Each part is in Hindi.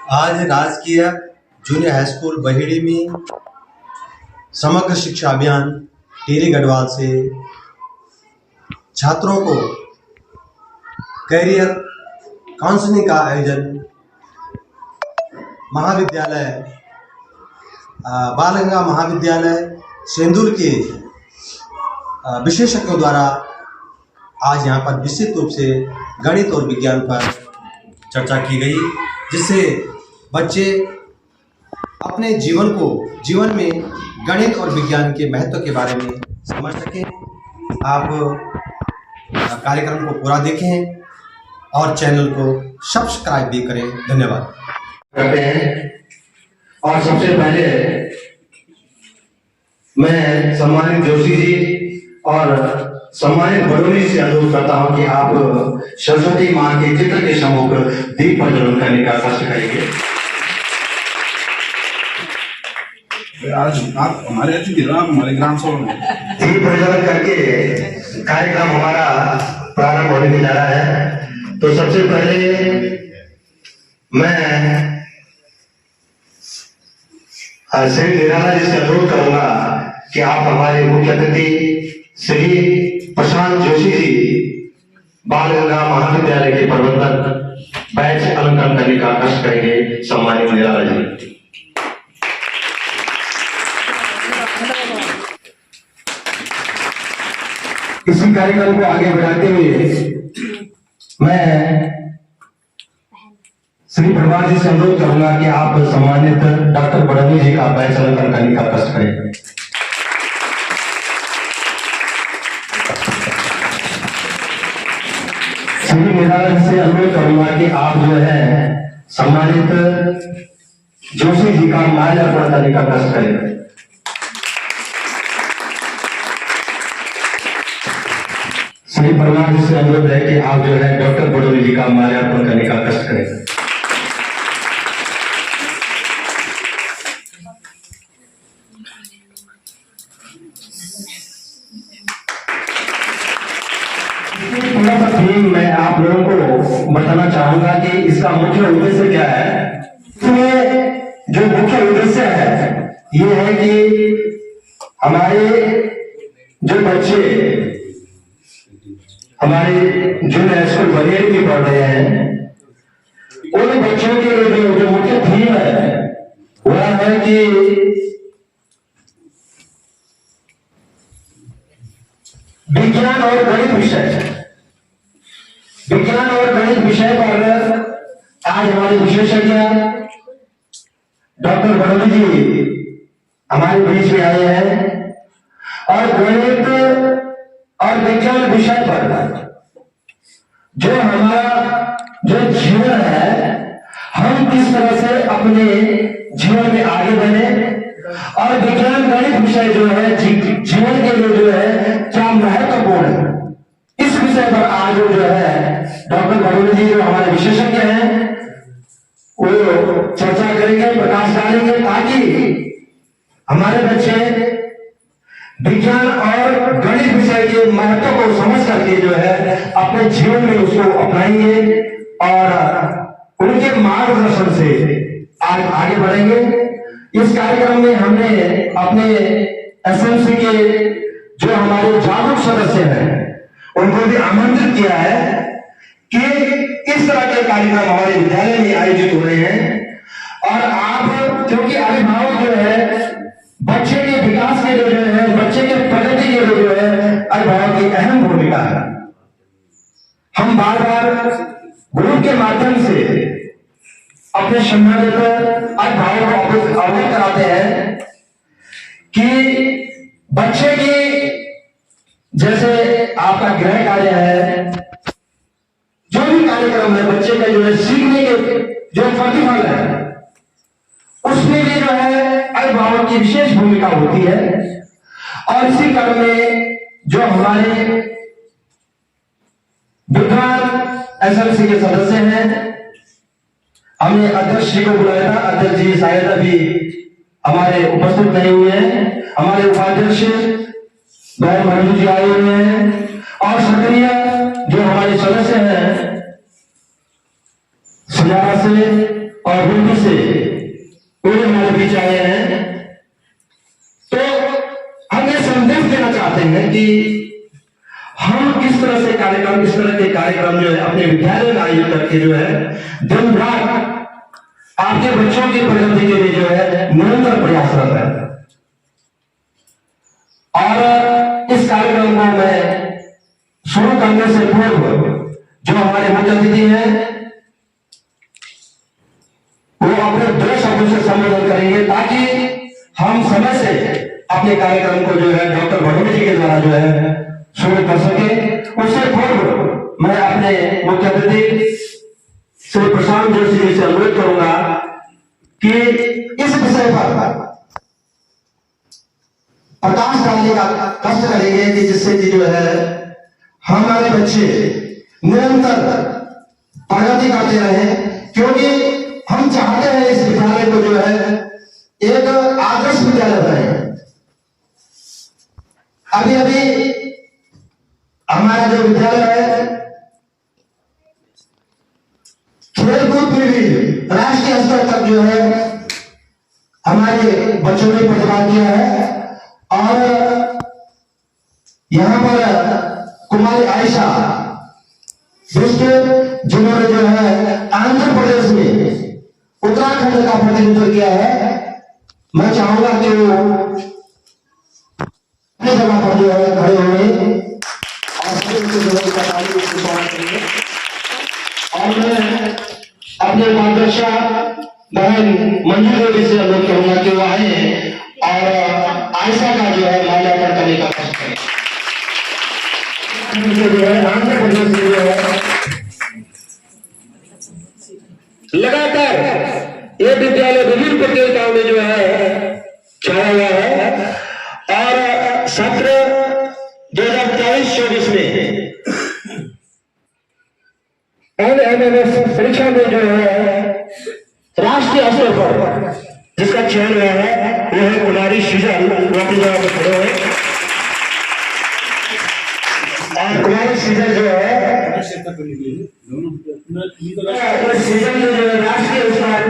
आज राजकीय जूनियर हाई स्कूल बहेड़ी में समग्र शिक्षा अभियान टिहरी गढ़वाल से छात्रों को कैरियर काउंसलिंग का आयोजन महाविद्यालय बाल गंगा महाविद्यालय सेंदूर के विशेषज्ञों द्वारा आज यहाँ पर विस्तृत रूप से गणित और विज्ञान पर चर्चा की गई, जिससे बच्चे अपने जीवन में गणित और विज्ञान के महत्व के बारे में समझ सकें। आप कार्यक्रम को पूरा देखें और चैनल को सब्सक्राइब भी करें। धन्यवाद करते हैं। और सबसे पहले मैं सम्मानित जोशी जी और सम्मानित बड़ोनी से अनुरोध करता हूं कि आप सरस्वती मां के चित्र के सम्मुख दीप प्रज्वलन करने का कष्ट करेंगे। आज आप हमारे अतिथि हो, आप हमारे ग्राम सभा में दीप प्रज्वलन करके कार्यक्रम हमारा प्रारंभ होने जा रहा है। तो सबसे पहले मैं श्री निराला जी से अनुरोध करूंगा कि आप हमारे मुख्य अतिथि श्री प्रशांत जोशी जी बाल गंगा महाविद्यालय के प्रबंधक बैच से अलंकरण करने का कष्ट करेंगे। सम्मानित निराला जी। इसी कार्यक्रम को आगे बढ़ाते हुए मैं श्री प्रभा जी से अनुरोध करूंगा कि आप सम्मानित डॉक्टर बड़ोनी जी का बैच अलंकरण करने का कष्ट करें। श्री निराला जी से अनुरोध करूंगा कि आप जो है सम्मानित जोशी जी का माल्यार्पण करने का कष्ट करें। श्री प्रभा जी से अनुरोध है कि आप जो है डॉक्टर बड़ोनी जी का माल्यार्पण करने का कष्ट करें। थोड़ा सा थीम मैं आप लोगों को बताना चाहूंगा कि इसका मुख्य उद्देश्य क्या है। इसमें जो मुख्य उद्देश्य है ये है कि हमारे जो बच्चे हमारे जूनियर स्कूल बहेड़ी में पढ़ रहे हैं, उन बच्चों के लिए जो मुख्य थीम है वह है कि विज्ञान और गणित विषय पर आज हमारे विशेषज्ञ डॉक्टर बड़ोनी जी हमारे बीच में आए हैं और गणित और विज्ञान विषय पर जो हमारा जो जीवन है हम किस तरह से अपने जीवन में आगे बढ़े और विज्ञान गणित विषय जो है जीवन के लिए जो है क्या महत्वपूर्ण है, इस विषय पर आज जो है डॉक्टर बड़ोनी जी जो हमारे विशेषज्ञ हैं वो चर्चा करेंगे, प्रकाश डालेंगे, ताकि हमारे बच्चे विज्ञान और गणित विषय के महत्व को समझ करके जो है अपने जीवन में उसको अपनाएंगे और उनके मार्गदर्शन से आगे बढ़ेंगे। इस कार्यक्रम में हमने अपने एसएमसी के जो हमारे जागरूक सदस्य हैं उनको भी आमंत्रित किया है कि इस तरह के कार्यक्रम हमारे विद्यालय में आयोजित हो रहे हैं और आप क्योंकि अभिभावक जो है बच्चे के विकास के लिए जो है बच्चे के प्रगति के लिए जो है अभिभावक की अहम भूमिका है। हम बार बार ग्रुप के माध्यम से अपने संबंधित अभिभावकों को अवगत कराते हैं कि बच्चे की जैसे आपका गृह कार्य है, जो भी कार्यक्रम है बच्चे का जो है सीखने के जो प्रतिफल है उसमें भी जो है अभिभावक की विशेष भूमिका होती है। और इसी क्रम में जो हमारे विद्वान एसएमसी के सदस्य हैं, हमने अध्यक्ष जी को बुलाया था, अध्यक्ष जी शायद अभी हमारे उपस्थित नहीं हुए हैं। हमारे उपाध्यक्ष भाई जी आए हुए हैं और सक्रिय जो हमारे सदस्य हैं सुजाना से और हिंदी से पूरे हमारे बीच आए हैं। तो हम ये संदेश देना चाहते हैं कि हम किस तरह से कार्यक्रम, इस तरह के कार्यक्रम जो है अपने विद्यालय में आयोजित करके जो है दिन रात आपके बच्चों की प्रगति के लिए जो है निरंतर प्रयासरत है। और इस कार्यक्रम को मैं शुरू करने से पूर्व जो हमारे मुख्य अतिथि हैं वो अपने 2 शब्दों से संबोधन करेंगे ताकि हम समय से अपने कार्यक्रम को जो है डॉक्टर भटोली जी के द्वारा जो है शुरू कर सके। उससे पूर्व मैं अपने मुख्य अतिथि श्री प्रशांत जोशी जी से अनुरोध करूंगा कि इस विषय पर प्रकाश डालने का कष्ट करेंगे कि जिससे कि जो है हमारे बच्चे निरंतर प्रगति करते रहे, क्योंकि हम चाहते हैं इस विद्यालय को जो है एक आदर्श विद्यालय बनाए। अभी अभी हमारा जो विद्यालय है खेलकूद में भी राष्ट्रीय स्तर तक जो है हमारे बच्चों ने प्रतिभा किया है। और यहां पर कुमारी आयशा जिन्होंने जो है आंध्र प्रदेश में उत्तराखंड का प्रतिनिधित्व किया है, मैं चाहूंगा कि वो अपनी जगह पर जो है खड़े हुए और और मैं अपने मार्गदर्शक बहन मंजू देवी से अनुरोध करूंगा कि वो आए और आयशा का जो है माल्यार्पण करने का कष्ट करें। जो है आंध्र प्रदेश में जो है लगातार ये विद्यालय विभिन्न प्रतियोगिताओं में जो है छाया हुआ है और सत्र 2023-24 में NMMS परीक्षा में जो है राष्ट्रीय स्तर पर जिसका चयन हुआ है वो है कुमारी सृजल, वो अपनी जगह पर खड़े हैं। और कुमारी सृजल जो है सृजल जो है राष्ट्रीय स्तर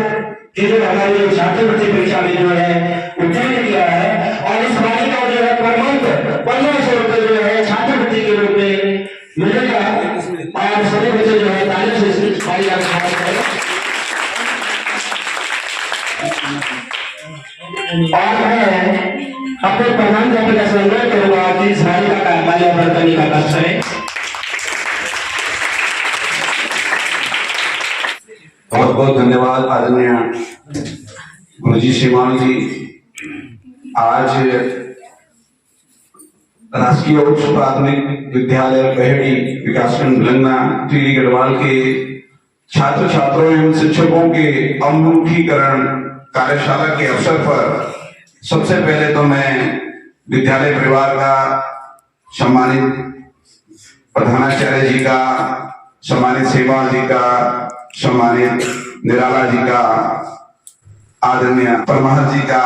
की जो हमारी जो छात्रवृत्ति परीक्षा में जो है उत्तीर्ण किया है और इस बारी का जो है प्रमाण 1500 रुपये जो है छात्रवृत्ति के रूप में मिलेगा। और सभी बच्चे जो है तालियों से इस बारी का स्वागत करें। और मैं अपने प्रधानमंत्री का अनुरोध करूंगा कि इस बालिका का माल्यार्पण करने का कष्ट करें। बहुत बहुत धन्यवाद आदरणीय गुरुजी श्रीमान जी। आज राजकीय उच्च प्राथमिक विद्यालय बहेड़ी विकासखंड भिलंगना टीडी गढ़वाल के छात्र छात्रों एवं शिक्षकों के अवमुखीकरण कार्यशाला के अवसर पर सबसे पहले तो मैं विद्यालय परिवार का सम्मानित प्रधानाचार्य जी का, सम्मानित सेवा जी का, सम्मानित निराला जी का, आदरणीय परमार जी का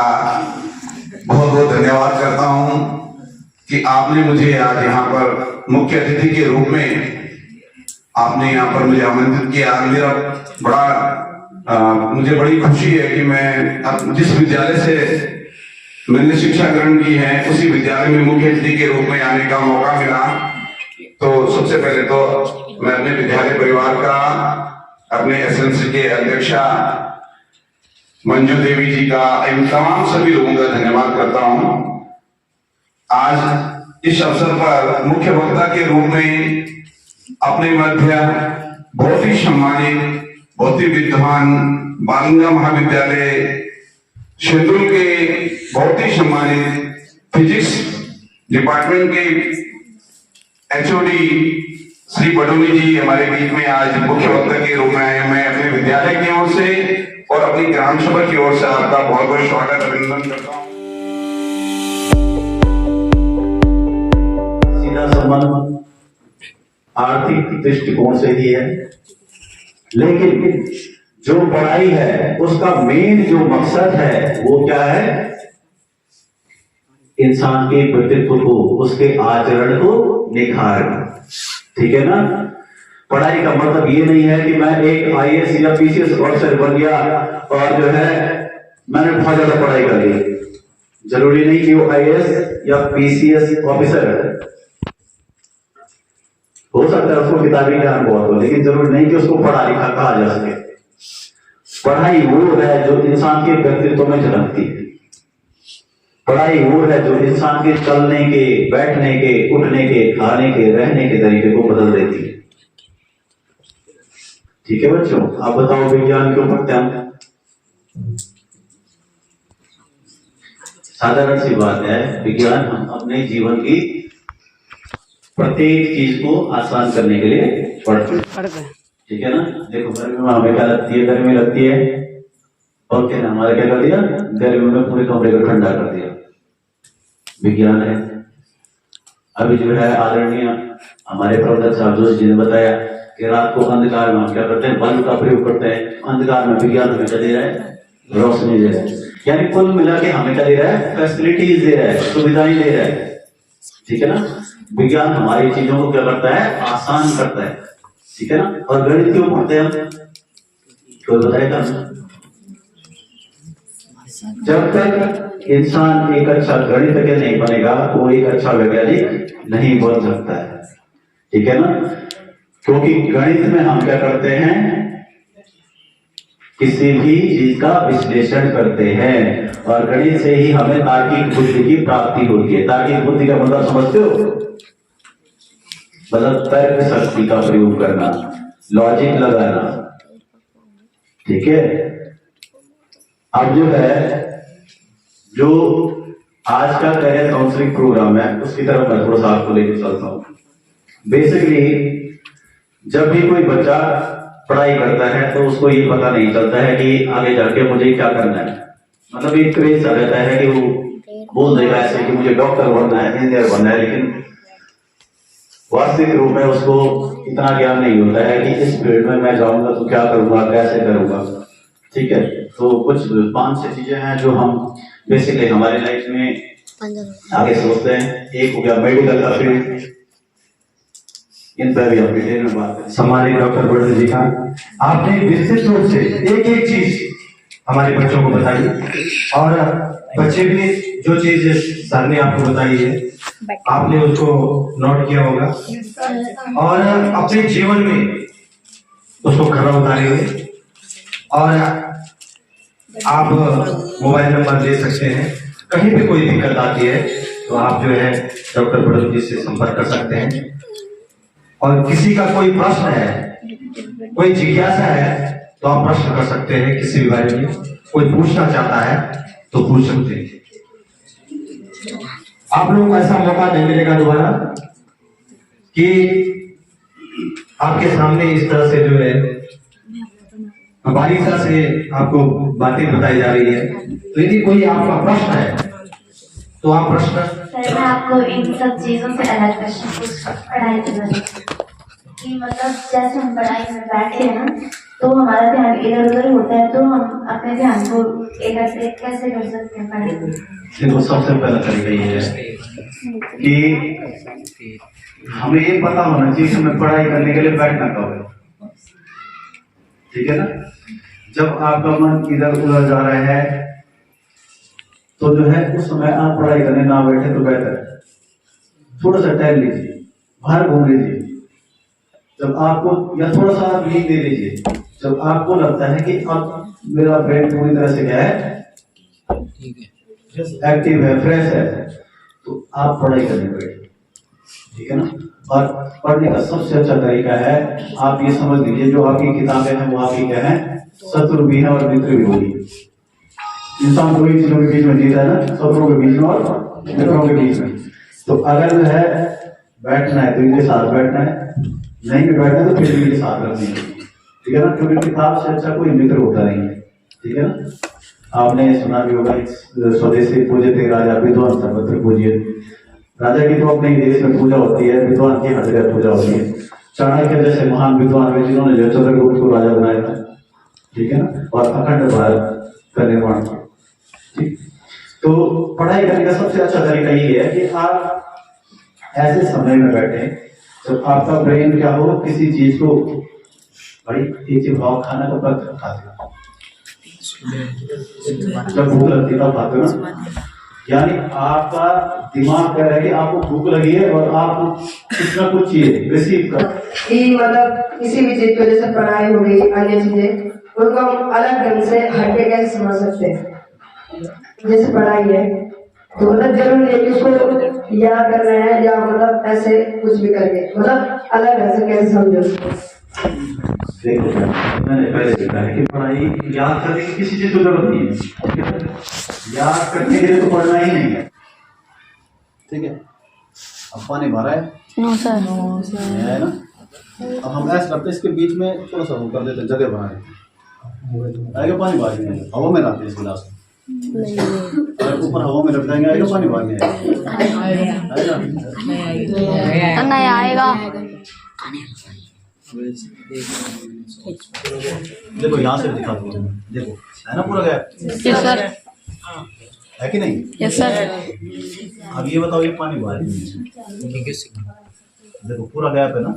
बहुत बहुत धन्यवाद करता हूं कि आपने मुझे आज यहाँ पर मुख्य अतिथि के रूप में आपने यहाँ पर मुझे आमंत्रित किया। मेरा मुझे बड़ी खुशी है कि मैं जिस विद्यालय से मैंने शिक्षा ग्रहण की है उसी विद्यालय में मुख्य अतिथि के रूप में आने का मौका मिला। तो सबसे पहले तो मैं अपने विद्यालय परिवार का, अपने एसएनसी के अध्यक्षा मंजू देवी जी का एवं तमाम सभी लोगों का धन्यवाद करता हूं। आज इस अवसर पर मुख्य वक्ता के रूप में अपने मध्य बहुत ही सम्मानित, बहुत ही विद्वान बालगंगा महाविद्यालय शेंदुल के बहुत ही सम्मानित फिजिक्स डिपार्टमेंट के एचओडी श्री भटोली जी हमारे बीच में आज मुख्य वक्ता के रूप में आए। मैं अपने विद्यालय की ओर से और अपनी ग्राम सभा की ओर से आपका बहुत बहुत स्वागत अभिनंदन करता हूँ। सीधा संबंध आर्थिक दृष्टिकोण से ही है, लेकिन जो पढ़ाई है उसका मेन जो मकसद है वो क्या है? इंसान के व्यक्तित्व को, उसके आचरण को निखारना। ठीक है ना? पढ़ाई का मतलब ये नहीं है कि मैं एक आईएएस या पीसीएस ऑफिसर बन गया और जो है मैंने बहुत ज्यादा पढ़ाई कर ली। जरूरी नहीं कि वो आईएएस या पीसीएस ऑफिसर है, हो सकता है उसको किताबी ज्ञान बहुत हो, लेकिन जरूरी नहीं कि उसको पढ़ा लिखा कहा जा सके। पढ़ाई वो है जो इंसान के व्यक्तित्व में झलकती है। पढ़ाई वो है जो इंसान के चलने के, बैठने के, उठने के, खाने के, रहने के तरीके को बदल देती है। ठीक है बच्चों, आप बताओ विज्ञान क्यों पढ़ते हैं? साधारण सी बात है, विज्ञान हम अपने जीवन की प्रत्येक चीज को आसान करने के लिए पढ़ते हैं। ठीक है ना? देखो गर्मी में हमें क्या लगती है? गर्मी लगती है, और क्या हमारे क्या कर दिया? गर्मी में पूरे कमरे को ठंडा कर दिया। विज्ञान है। अभी जो है आदरणीय हमारे प्रोफेसर साहब जोशी जी ने बताया कि रात को अंधकार में हम क्या करते हैं? बल्ब का प्रयोग करते हैं। अंधकार में विज्ञान हमें क्या दे रहा है? रोशनी दे रहा है। यानी कुल मिला के हमें क्या दे रहा है? फैसिलिटीज दे रहा है, सुविधाएं दे रहा है। ठीक है ना? विज्ञान हमारी चीजों को क्या करता है? आसान करता है। ठीक है ना? और गणित क्यों पढ़ते हैं हम? कोई बताएगा? जब तक इंसान एक अच्छा गणितज्ञ नहीं बनेगा तो वो एक अच्छा वैज्ञानिक नहीं बन सकता है। ठीक है ना? क्योंकि गणित में हम क्या करते हैं? किसी भी चीज का विश्लेषण करते हैं, और गणित से ही हमें तार्किक बुद्धि की प्राप्ति होती है। तार्किक बुद्धि का मतलब समझते हो? मतलब तर्क शक्ति का प्रयोग करना, लॉजिक लगाना। ठीक है? अब जो है, जो आज का करियर काउंसलिंग प्रोग्राम है उसकी तरफ मैं थोड़ा सा आपको लेकर चलता हूँ। बेसिकली जब भी कोई बच्चा पढ़ाई करता है तो उसको ये पता नहीं चलता है कि आगे जाके मुझे क्या करना है। मतलब एक क्रेज सा रहता है कि वो बोल देगा ऐसे कि मुझे डॉक्टर बनना है, इंजीनियर बनना है, लेकिन वास्तविक रूप में उसको इतना ज्ञान नहीं होता है कि इस फील्ड में मैं जाऊंगा तो क्या करूंगा, कैसे करूंगा। ठीक है? तो कुछ 5-6 चीजें हैं जो हम बेसिकली हमारे लाइफ में आगे सोचते हैं। एक हो गया मेडिकल का फील्ड, इन पर भी हम डिटेल में बात करें। सम्मानित डॉक्टर बड़े जी का आपने विस्तृत रूप से एक एक चीज हमारे बच्चों को बताई, और बच्चे भी जो चीज सर ने आपको बताई है आपने उसको नोट किया होगा, और अपने जीवन में उसको खरा उतारे हुए। और आप मोबाइल नंबर दे सकते हैं, कहीं भी कोई दिक्कत आती है तो आप जो है डॉक्टर बड़े जी से संपर्क कर सकते हैं। और किसी का कोई प्रश्न है, कोई जिज्ञासा है तो आप प्रश्न कर सकते हैं किसी भी बारे में। कोई पूछना चाहता है तो पूछ सकते हैं। आप लोगों को ऐसा मौका नहीं मिलेगा दोबारा कि आपके सामने इस तरह से जो है बारीसा से आपको बातें बताई जा रही है। तो यदि कोई आपका प्रश्न है तो आप प्रश्न। सर मैं आपको इन सब चीजों से अलग प्रश्न पूछ पढ़ाई के बारे में कि मतलब जैसे हम पढ़ाई में बैठे हैं ना तो हमारा ध्यान इधर उधर होता है, तो हम अपने ध्यान को एकत्रित कैसे कर सकते हैं पढ़ाई में? देखो सबसे पहला तरीका ये है कि हमें ये पता होना चाहिए कि हमें पढ़ाई करने के लिए बैठना कब है। ठीक है ना? जब आपका मन इधर उधर जा रहा है तो जो है उस समय आप पढ़ाई करने ना बैठे तो बेहतर है। थोड़ा सा टहल लीजिए, बाहर घूम लीजिए। जब आपको, या थोड़ा सा आप नींद दे लीजिए। जब आपको लगता है कि अब मेरा ब्रेन पूरी तरह से क्या है, एक्टिव है, फ्रेश है, तो आप पढ़ाई करने बैठिए। ठीक है ना? और पढ़ने का सबसे अच्छा तरीका है, आप ये समझ लीजिए जो आपकी किताबें हैं वो आपकी क्या है, शत्रु भी है और मित्र भी होगी। इंसान दो ही चीजों के बीच में जीता है ना, शत्रुओं के बीच में और मित्रों के बीच में। तो अगर जो है बैठना है तो इनके साथ बैठना है, नहीं भी बैठना है तो फिर इनके साथ रखनी है। ठीक है ना? क्योंकि किताब से अच्छा कोई मित्र होता नहीं है। ठीक है ना? आपने सुना भी होगा स्वदेशी पूज्यते राजा विद्वान सर्वत्र पूज्य। राजा की तो अपने देश में पूजा होती है, विद्वान की हर जगह पूजा होती है। चाणक्य जैसे महान विद्वान हुए जिन्होंने जो चंद्रगुप्त को राजा बनाया था। ठीक है ना? और अखंड भारत का निर्माण किया। ठीक? तो पढ़ाई करने का सबसे अच्छा तरीका ये है कि आप ऐसे समय में बैठे जब आपका ब्रेन क्या हो किसी चीज को भाई एक चीज भाव खाना का पद खाते हो, जब भूख लगती है तब खाते हो ना, यानी आपका दिमाग कह रहा है कि आपको भूख लगी है और आपको कुछ ना कुछ चाहिए रिसीव कर। कि मतलब किसी भी चीज को जैसे पढ़ाई हो गई अन्य चीजें उनको हम अलग ढंग से हट के कैसे समझ सकते हैं। जैसे पढ़ाई है तो मतलब जरूरी है कि उसको याद करना है या मतलब ऐसे कुछ भी करके मतलब अलग ढंग से कैसे समझो उसको। देखो मैंने पहले देखा है कि पढ़ाई याद करने की किसी चीज की जरूरत नहीं है, याद करने के लिए तो पढ़ना ही नहीं है। ठीक है, अब पानी भरा है नो सर है ना, अब हम ऐसा करते हैं इसके बीच में थोड़ा सा वो कर देते हैं, जगह बना देते हैं, आएगा पानी बाहर नहीं आएगा, हवा में रहते हैं इस गिलास में, अगर ऊपर हवा में रख देंगे आएगा पानी बाहर नहीं आएगा, नहीं आएगा। देखो यहाँ से दिखा दो, देखो है ना पूरा गैप, यस सर, है कि नहीं? Yes sir. अब ये बताओ ये पानी बाहर नहीं है, देखो पूरा गैप है ना,